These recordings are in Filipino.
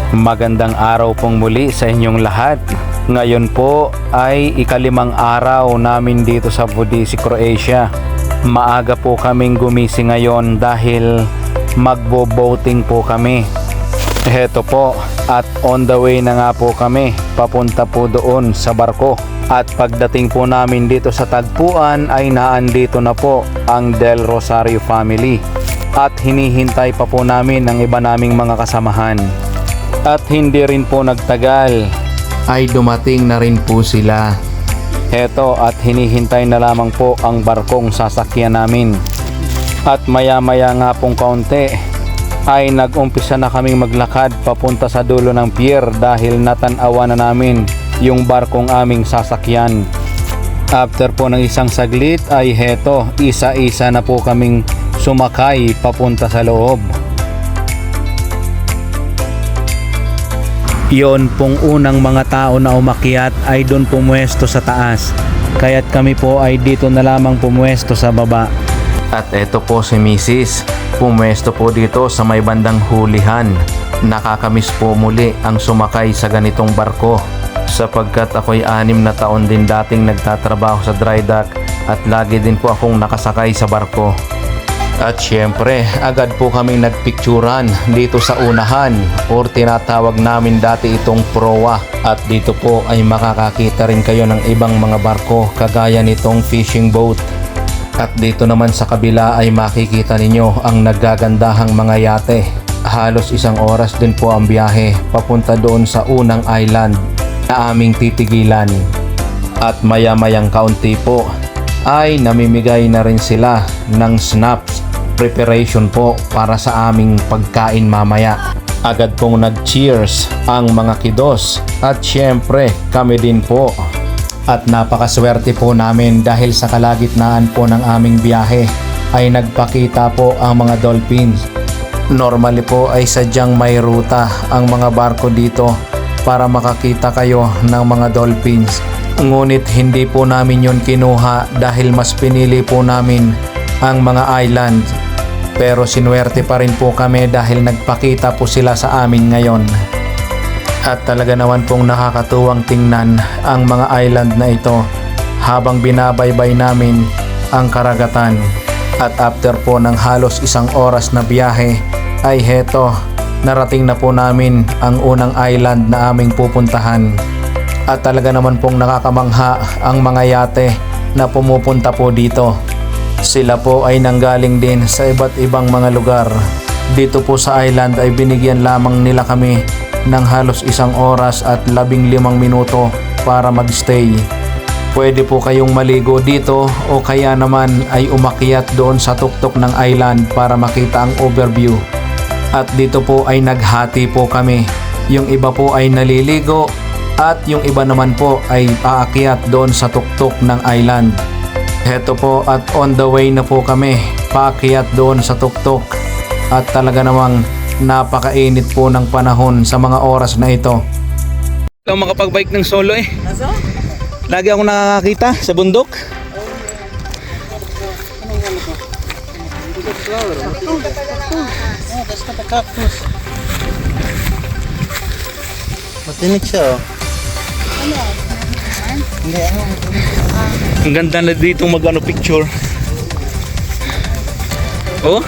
Magandang araw pong muli sa inyong lahat. Ngayon po ay ikalimang araw namin dito sa Vodice, Croatia. Maaga po kaming gumising ngayon dahil magbo-boating po kami. Heto po, at on the way na nga po kami papunta po doon sa barko. At pagdating po namin dito sa tagpuan ay naandito na po ang Del Rosario family. At hinihintay pa po namin ang iba naming mga kasamahan. At hindi rin po nagtagal ay dumating na rin po sila. Heto, at hinihintay na lamang po ang barkong sasakyan namin. At maya maya nga pong kaunti ay nag-umpisa na kaming maglakad papunta sa dulo ng pier dahil natanawa na namin yung barkong aming sasakyan. After po ng isang saglit ay heto, isa-isa na po kaming sumakay papunta sa loob. Yon pong unang mga tao na umakyat ay doon pumuesto sa taas. Kaya't kami po ay dito na lamang pumuesto sa baba. At eto po si Mrs. Pumuesto po dito sa may bandang hulihan. Nakakamiss po muli ang sumakay sa ganitong barko. Sapagkat ako'y 6 na taon din dating nagtatrabaho sa dry dock at lagi din po akong nakasakay sa barko. At syempre, agad po kaming nagpicturan dito sa unahan or tinatawag namin dati itong proa. At dito po ay makakakita rin kayo ng ibang mga barko kagaya nitong fishing boat. At dito naman sa kabila ay makikita ninyo ang naggagandahang mga yate. Halos 1 oras din po ang biyahe papunta doon sa unang island na aming titigilan. At maya-mayang kaunti po ay namimigay na rin sila ng snaps. Preparation po para sa aming pagkain mamaya. Agad pong nag-cheers ang mga kidos at syempre kami din po. At napakaswerte po namin dahil sa kalagitnaan po ng aming biyahe ay nagpakita po ang mga dolphins. Normally po ay sadyang may ruta ang mga barko dito para makakita kayo ng mga dolphins. Ngunit hindi po namin yun kinuha dahil mas pinili po namin ang mga island. Pero sinuwerte pa rin po kami dahil nagpakita po sila sa amin ngayon. At talaga naman pong nakakatuwang tingnan ang mga island na ito habang binabaybay namin ang karagatan. At after po ng halos 1 oras na biyahe ay heto, narating na po namin ang unang island na aming pupuntahan. At talaga naman pong nakakamangha ang mga yate na pumupunta po dito. Sila po ay nanggaling din sa iba't ibang mga lugar. Dito po sa island ay binigyan lamang nila kami ng halos 1 oras at 15 minuto para magstay. Pwede po kayong maligo dito o kaya naman ay umakyat doon sa tuktok ng island para makita ang overview. At dito po ay naghati po kami. Yung iba po ay naliligo at yung iba naman po ay aakyat doon sa tuktok ng island. Heto po, at on the way na po kami paakyat doon sa tuktok. At talaga namang napakainit po ng panahon sa mga oras na ito. Lang makapag-bike ng solo eh. Lagi ako nakakakita sa bundok. Matinik siya oh. Ang ganda na dito mag-ano picture. Oh.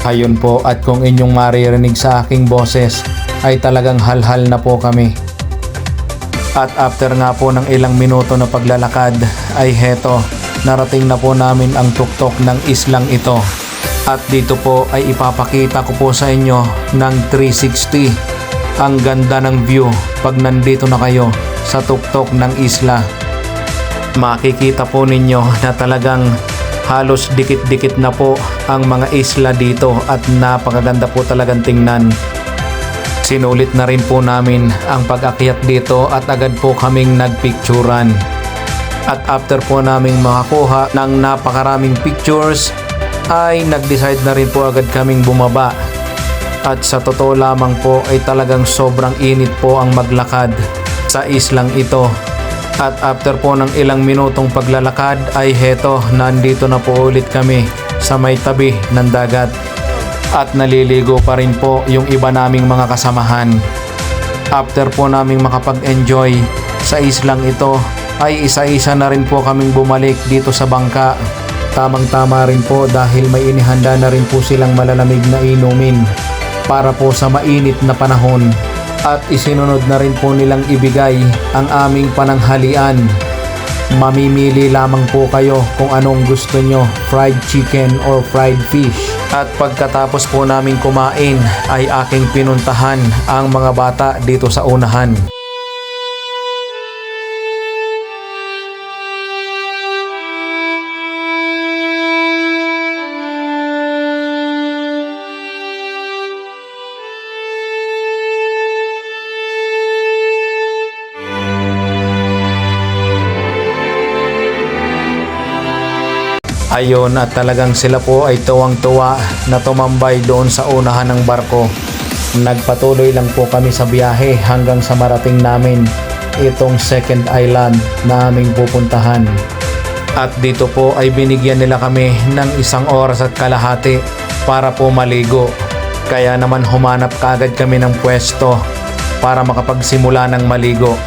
Ayun po, at kung inyong maririnig sa aking boses ay talagang halhal na po kami. At after nga po ng ilang minuto na paglalakad ay heto, narating na po namin ang tuktok ng islang ito. At dito po ay ipapakita ko po sa inyo ng 360 ang ganda ng view pag nandito na kayo sa tuktok ng isla. Makikita po ninyo na talagang halos dikit-dikit na po ang mga isla dito at napakaganda po talagang tingnan. Sinulit na rin po namin ang pag-akyat dito at agad po kaming nagpicturan. At after po naming makakuha ng napakaraming pictures ay nag-decide na rin po agad kaming bumaba. At sa totoo lamang po ay talagang sobrang init po ang maglakad sa islang ito. At after po ng ilang minutong paglalakad ay heto, nandito na po ulit kami sa may tabi ng dagat. At naliligo pa rin po yung iba naming mga kasamahan. After po naming makapag-enjoy sa islang ito ay isa-isa na rin po kaming bumalik dito sa bangka. Tamang-tama rin po dahil may inihanda na rin po silang malalamig na inumin para po sa mainit na panahon. At isinunod na rin po nilang ibigay ang aming pananghalian. Mamimili lamang po kayo kung anong gusto nyo, fried chicken or fried fish. At pagkatapos po namin kumain ay aking pinuntahan ang mga bata dito sa unahan. Ayun, at talagang sila po ay tuwang-tuwa na tumambay doon sa unahan ng barko. Nagpatuloy lang po kami sa biyahe hanggang sa marating namin itong second island na aming pupuntahan. At dito po ay binigyan nila kami ng 1 oras at kalahati para po maligo. Kaya naman humanap kaagad kami ng pwesto para makapagsimula ng maligo.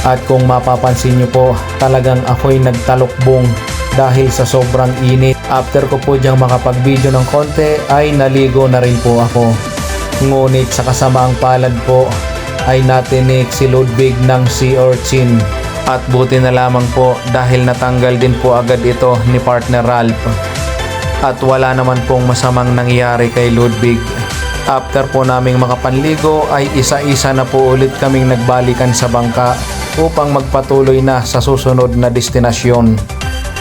At kung mapapansin nyo po, talagang ako'y nagtalukbong dahil sa sobrang init. After ko po diyang makapag-video ng konti ay naligo na rin po ako. Ngunit sa kasamaang palad po ay natinik si Ludwig ng sea urchin. At buti na lamang po dahil natanggal din po agad ito ni partner Ralph. At wala naman pong masamang nangyari kay Ludwig. After po naming makapanligo ay isa-isa na po ulit kaming nagbalikan sa bangka upang magpatuloy na sa susunod na destinasyon.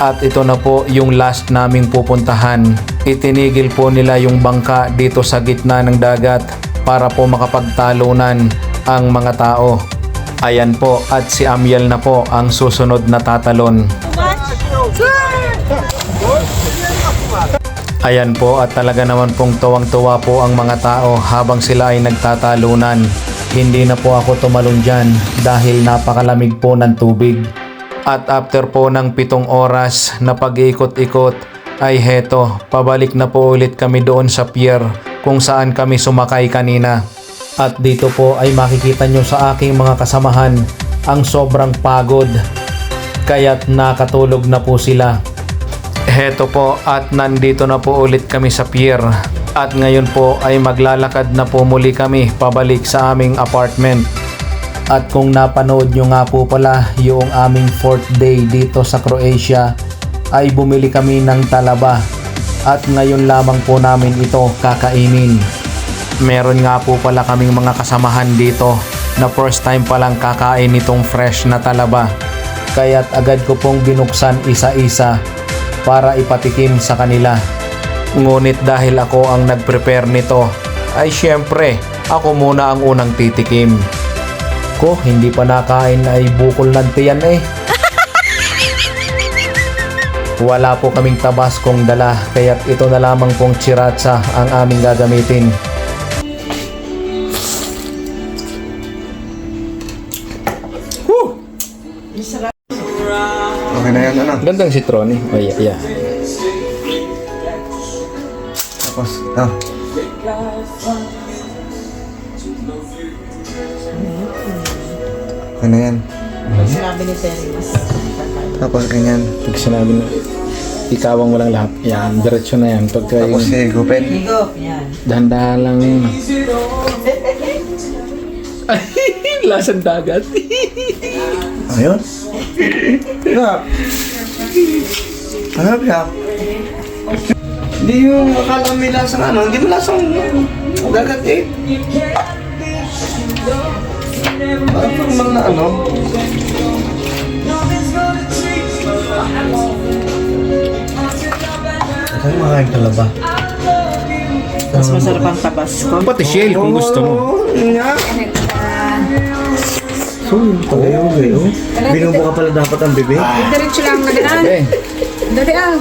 At ito na po yung last naming pupuntahan. Itinigil po nila yung bangka dito sa gitna ng dagat para po makapagtalunan ang mga tao. Ayan po, at si Amiel na po ang susunod na tatalon. Ayan po, at talaga naman pong tuwang-tuwa po ang mga tao habang sila ay nagtatalunan. Hindi na po ako tumalon dyan dahil napakalamig po ng tubig. At after po ng 7 oras na pag-ikot-ikot ay heto, pabalik na po ulit kami doon sa pier kung saan kami sumakay kanina. At dito po ay makikita nyo sa aking mga kasamahan ang sobrang pagod, kaya't nakatulog na po sila. Heto po, at nandito na po ulit kami sa pier. At ngayon po ay maglalakad na po muli kami pabalik sa aming apartment. At kung napanood nyo nga po pala yung aming 4th day dito sa Croatia, ay bumili kami ng talaba. At ngayon lamang po namin ito kakainin. Meron nga po pala kaming mga kasamahan dito na first time palang kakain itong fresh na talaba. Kaya't agad ko pong binuksan isa-isa para ipatikim sa kanila. Ngunit dahil ako ang nag-prepare nito, ay syempre ako muna ang unang titikim. Ko, hindi pa nakain ay bukol ng tiyan eh. Wala po kaming tabaskong dala, kaya't ito na lamang pong chiratsa ang aming gagamitin. Okay na yan, ano? Gandang citron eh. Oh, yeah. Tapos, okay na yan. Sinabi ni Terry, mas Tapos, ganyan. Pag sinabi na, ikawang walang lahat. Yan, diretso na yan. Pagka Tapos, higupin. higop, yan. dahan-dahan lang yun. Lasang dagat. Ayun. Nga. Hanap siya. Hindi yung akala may lasang ano, hindi mo lasang dagat eh. Parang pang mga ano. Saan makain talaba? Mas masarap ang tabasco. Pati shell kung gusto mo. Nga. So, yun pala yun eh. Binubo ka pala dapat ang bibig. Diretso lang na ganaan. Eh, Dali ah.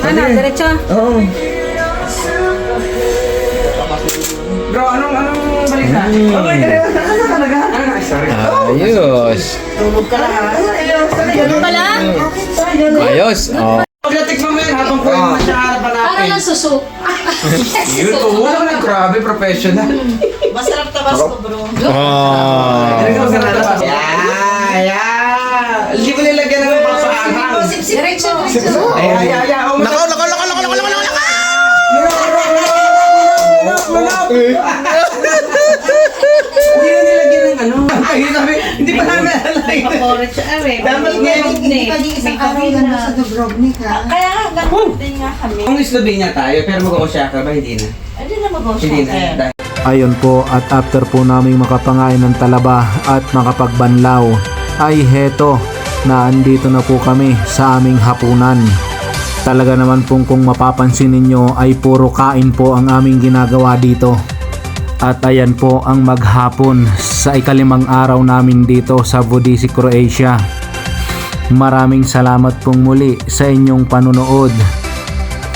Ano, diretso. Oo. Bro, anong balita? Okay, ano ka nag sorry. Ayos. Tulog ka lang ha. Ano pala? Ayos. Oh. Pagdating mo yan, habang po yung nasa harapan natin. Parang lang suso. Yun, wala na, grabe, professional. Masarap tabasco bro. Oh. Yeah. Hindi mo nilagyan ng papaanghang. Diretso. Ay. Nakaw. Hindi na nilagyan ng ano. Ay, sabi, hindi pa namin alay. Paborito siya eh. Dapat ngayon, Hindi pa isang araw lang sa Dubrovnik ha. Kaya nga, ganun din nga kami. Kung Slovenia tayo, pero mag-Oaxaca ba? Hindi na. Hindi na mag-osya. Hindi na. Dahil Ayon po at after po naming makapangain ng talaba at makapagbanlaw ay heto na andito na po kami sa aming hapunan. Talaga naman pong kung mapapansin ninyo ay puro kain po ang aming ginagawa dito. At ayan po ang maghapon sa ikalimang araw namin dito sa Vodisi, Croatia. Maraming salamat pong muli sa inyong panunood.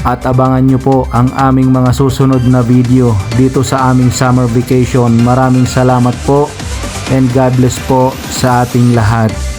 At abangan nyo po ang aming mga susunod na video dito sa aming summer vacation. Maraming salamat po and God bless po sa ating lahat.